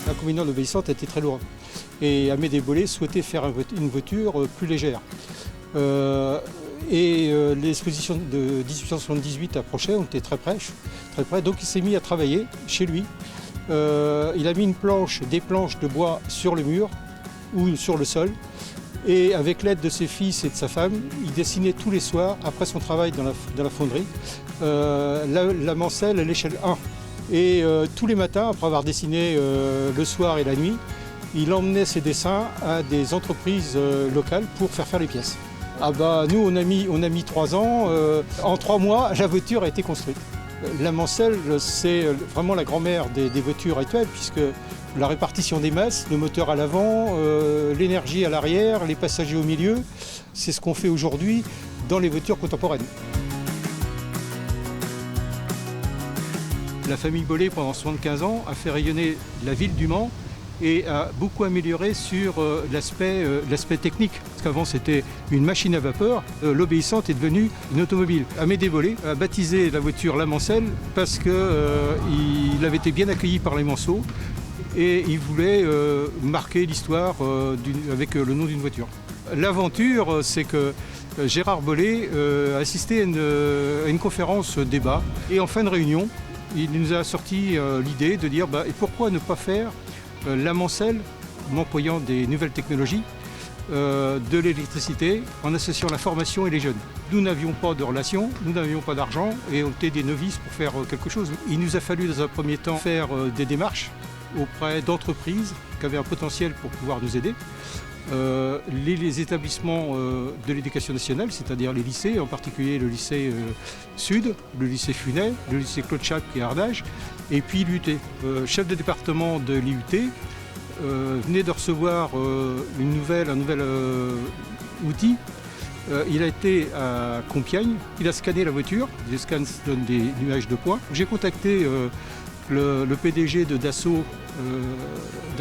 L'inconvénient de l'obéissante était très lourd. Et Amédée Bollé souhaitait faire une voiture plus légère. L'exposition de 1878 approchait, on était très près, donc il s'est mis à travailler chez lui. Il a mis des planches de bois sur le mur ou sur le sol. Et avec l'aide de ses fils et de sa femme, il dessinait tous les soirs, après son travail dans la fonderie, la mancelle à l'échelle 1. Et tous les matins, après avoir dessiné le soir et la nuit, il emmenait ses dessins à des entreprises locales pour faire les pièces. Ah bah, nous, on a mis 3 ans. En 3 mois, la voiture a été construite. La mancelle, c'est vraiment la grand-mère des voitures actuelles, puisque la répartition des masses, le moteur à l'avant, l'énergie à l'arrière, les passagers au milieu, c'est ce qu'on fait aujourd'hui dans les voitures contemporaines. La famille Bollé, pendant 75 ans, a fait rayonner la ville du Mans et a beaucoup amélioré sur l'aspect technique. Parce qu'avant c'était une machine à vapeur, l'obéissante est devenue une automobile. Amédée Bollé a baptisé la voiture La Mancelle parce qu'il avait été bien accueilli par les Manceaux et il voulait marquer l'histoire avec le nom d'une voiture. L'aventure, c'est que Gérard Bollé a assisté à une conférence débat et en fin de réunion, il nous a sorti l'idée de dire et pourquoi ne pas faire la mancelle, en employant des nouvelles technologies, de l'électricité, en associant la formation et les jeunes. Nous n'avions pas de relation, nous n'avions pas d'argent et on était des novices pour faire quelque chose. Il nous a fallu dans un premier temps faire des démarches auprès d'entreprises qui avaient un potentiel pour pouvoir nous aider. Les établissements de l'éducation nationale, c'est-à-dire les lycées, en particulier le lycée Sud, le lycée Funet, le lycée Claude Chappe qui est à Ardèche, et puis l'IUT. Chef de département de l'IUT venait de recevoir un nouvel outil. Il a été à Compiègne, il a scanné la voiture, les scans donnent des nuages de points. J'ai contacté le PDG de Dassault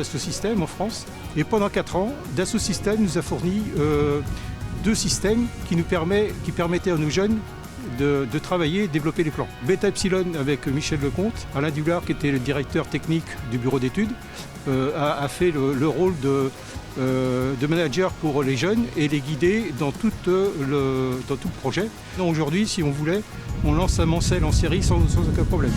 Systèmes en France. Et pendant 4 ans, Dassault Systèmes nous a fourni 2 systèmes qui permettaient à nos jeunes de travailler et de développer les plans. Beta Epsilon avec Michel Lecomte, Alain Dugard qui était le directeur technique du bureau d'études, a fait le rôle de manager pour les jeunes et les guider dans tout le projet. Aujourd'hui, si on voulait, on lance un mancelle en série sans aucun problème.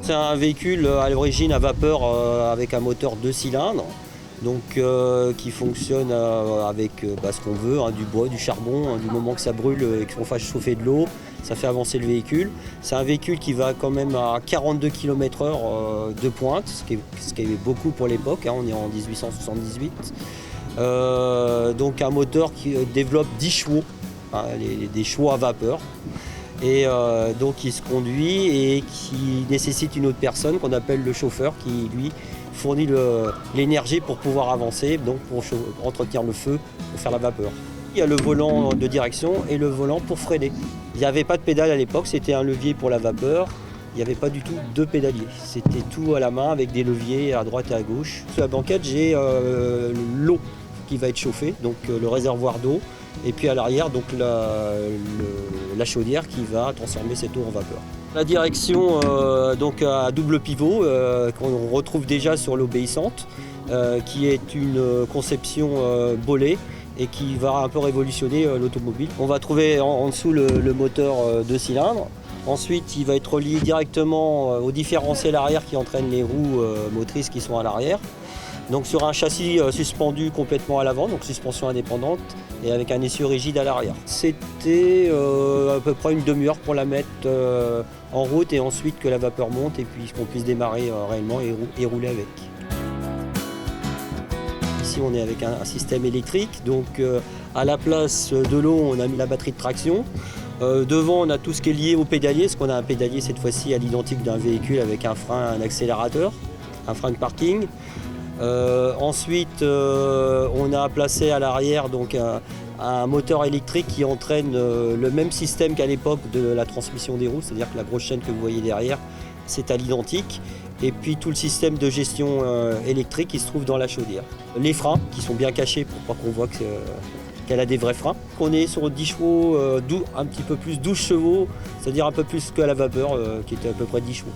C'est un véhicule à l'origine à vapeur avec un moteur 2 cylindres, donc qui fonctionne avec ce qu'on veut, du bois, du charbon, du moment que ça brûle et qu'on fasse chauffer de l'eau, ça fait avancer le véhicule. C'est un véhicule qui va quand même à 42 km/h de pointe, ce qui est beaucoup pour l'époque, on est en 1878. Donc un moteur qui développe 10 chevaux, des chevaux à vapeur. Et donc il se conduit et qui nécessite une autre personne qu'on appelle le chauffeur qui lui fournit l'énergie pour pouvoir avancer, donc pour entretenir le feu, pour faire la vapeur. Il y a le volant de direction et le volant pour freiner. Il n'y avait pas de pédale à l'époque, c'était un levier pour la vapeur. Il n'y avait pas du tout de pédalier. C'était tout à la main avec des leviers à droite et à gauche. Sur la banquette, j'ai l'eau qui va être chauffée, donc le réservoir d'eau. Et puis à l'arrière, donc la chaudière qui va transformer cette eau en vapeur. La direction donc à double pivot qu'on retrouve déjà sur l'obéissante, qui est une conception Bollé et qui va un peu révolutionner l'automobile. On va trouver en dessous le moteur 2 cylindres. Ensuite, il va être relié directement au différentiel arrière qui entraîne les roues motrices qui sont à l'arrière. Donc sur un châssis suspendu complètement à l'avant, donc suspension indépendante et avec un essieu rigide à l'arrière. C'était à peu près une demi-heure pour la mettre en route et ensuite que la vapeur monte et puis qu'on puisse démarrer réellement et rouler avec. Ici on est avec un système électrique, donc à la place de l'eau on a mis la batterie de traction. Devant on a tout ce qui est lié au pédalier, parce qu'on a un pédalier cette fois-ci à l'identique d'un véhicule avec un frein, un accélérateur, un frein de parking. Ensuite, on a placé à l'arrière donc un moteur électrique qui entraîne le même système qu'à l'époque de la transmission des roues, c'est-à-dire que la grosse chaîne que vous voyez derrière, c'est à l'identique. Et puis tout le système de gestion électrique qui se trouve dans la chaudière. Les freins qui sont bien cachés pour pas qu'on voit qu'elle a des vrais freins. On est sur 10 chevaux, un petit peu plus 12 chevaux, c'est-à-dire un peu plus que la vapeur qui était à peu près 10 chevaux.